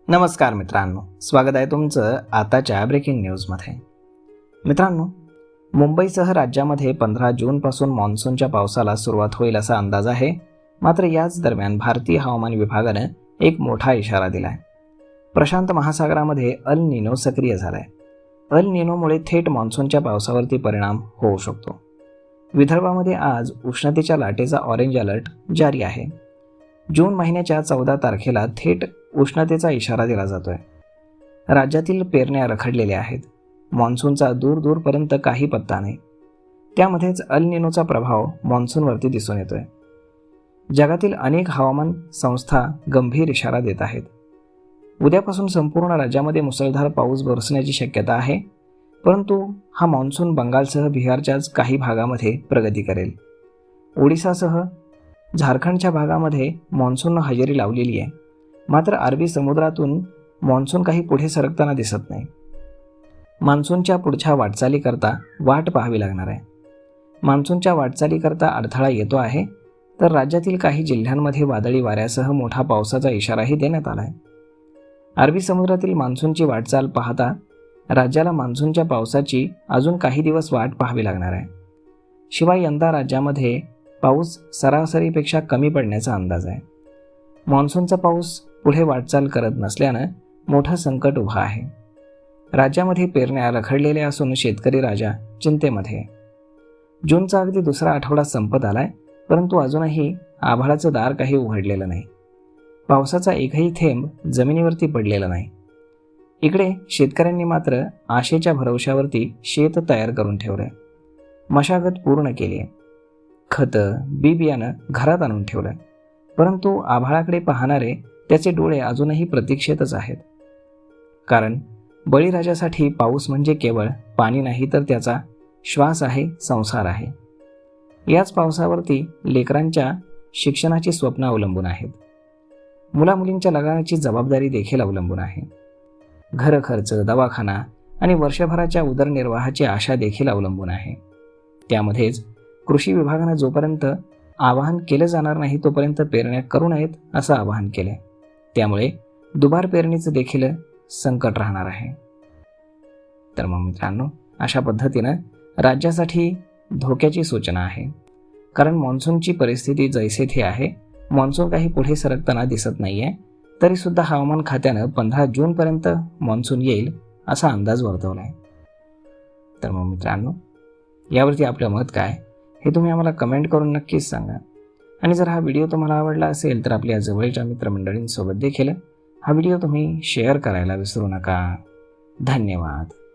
नमस्कार मित्रांनो, स्वागत आहे तुमचं आताच्या ब्रेकिंग न्यूजमध्ये. मित्रांनो, मुंबईसह राज्यामध्ये 15 जूनपासून मान्सूनच्या पावसाला सुरुवात होईल असा अंदाज आहे. मात्र याच दरम्यान भारतीय हवामान विभागानं एक मोठा इशारा दिला आहे. प्रशांत महासागरामध्ये अल निनो सक्रिय झाला आहे. अल निनोमुळे थेट मान्सूनच्या पावसावरती परिणाम होऊ शकतो. विदर्भामध्ये आज उष्णतेच्या लाटेचा ऑरेंज अलर्ट जारी आहे. जून महिन्याच्या 14 तारखेला थेट उष्णतेचा इशारा दिला जातोय. राज्यातील पेरण्या रखडलेल्या आहेत. मान्सूनचा दूरपर्यंत काही पत्ता नाही. त्यामध्येच अल निनोचा प्रभाव मान्सूनवरती दिसून येतोय. जगातील अनेक हवामान संस्था गंभीर इशारा देत आहेत. उद्यापासून संपूर्ण राज्यामध्ये मुसळधार पाऊस बरसण्याची शक्यता आहे. परंतु हा मान्सून बंगालसह बिहारच्याच काही भागामध्ये प्रगती करेल. ओडिसासह झारखंडच्या भागामध्ये मान्सूननं हजेरी लावलेली आहे. मात्र अरबी समुद्रातून मान्सून काही पुढे सरकताना दिसत नाही. मान्सूनच्या पुढच्या वाटचालीकरता वाट पाहावी लागणार आहे. मान्सूनच्या वाटचालीकरता अडथळा येतो आहे, तर राज्यातील काही जिल्ह्यांमध्ये वादळी वाऱ्यासह मोठा पावसाचा इशाराही देण्यात आला आहे. अरबी समुद्रातील मान्सूनची वाटचाल पाहता राज्याला मान्सूनच्या पावसाची अजून काही दिवस वाट पाहावी लागणार आहे. शिवाय यंदा राज्यामध्ये पाऊस सरासरीपेक्षा कमी पडण्याचा अंदाज आहे. मान्सूनचा पाऊस पुढे वाटचाल करत नसल्यानं मोठं संकट उभं आहे. राज्यामध्ये पेरण्या रखडलेल्या असून शेतकरी राजा चिंतेमध्ये आहे. जूनचा अगदी दुसरा आठवडा संपत आलाय, परंतु अजूनही आभाळाचं दार काही उघडलेलं नाही. पावसाचा एकही थेंब जमिनीवरती पडलेला नाही. इकडे शेतकऱ्यांनी मात्र आशेच्या भरवशावरती शेत तयार करून ठेवलंय. मशागत पूर्ण केली आहे. खतं बी बियाणं घरात आणून ठेवलंय. परंतु आभाळाकडे पाहणारे त्याचे डोळे अजूनही प्रतीक्षेतच आहेत. कारण बळीराजासाठी पाऊस म्हणजे केवळ पाणी नाही, तर त्याचा श्वास आहे, संसार आहे. याच पावसावरती लेकरांच्या शिक्षणाची स्वप्न अवलंबून आहेत. मुलामुलींच्या लग्नाची जबाबदारी देखील अवलंबून आहे. घर खर्च, दवाखाना आणि वर्षभराच्या उदरनिर्वाहाची आशा देखील अवलंबून आहे. त्यामध्येच कृषी विभागानं जोपर्यंत आवाहन केलं जाणार नाही तोपर्यंत पेरण्या करू नयेत असं आवाहन केलं. त्यामुळे दुबार पेरणीचं देखील संकट राहणार आहे. तर मग मित्रांनो, अशा पद्धतीनं राज्यासाठी धोक्याची सूचना आहे. कारण मान्सूनची परिस्थिती जैसे थे आहे. मान्सून काही पुढे सरकताना दिसत नाही आहे. तरीसुद्धा हवामान खात्यानं 15 जूनपर्यंत मान्सून येईल असा अंदाज वर्तवला आहे. तर मग मित्रांनो, यावरती आपलं मत काय हे तुम्ही आम्हाला कमेंट करून नक्कीच सांगा. आणि जर हा व्हिडिओ तुम्हाला आवडला असेल तर आपल्या जवळच्या मित्रमंडळींसोबत देखील हा व्हिडिओ तुम्ही शेअर करायला विसरू नका. धन्यवाद.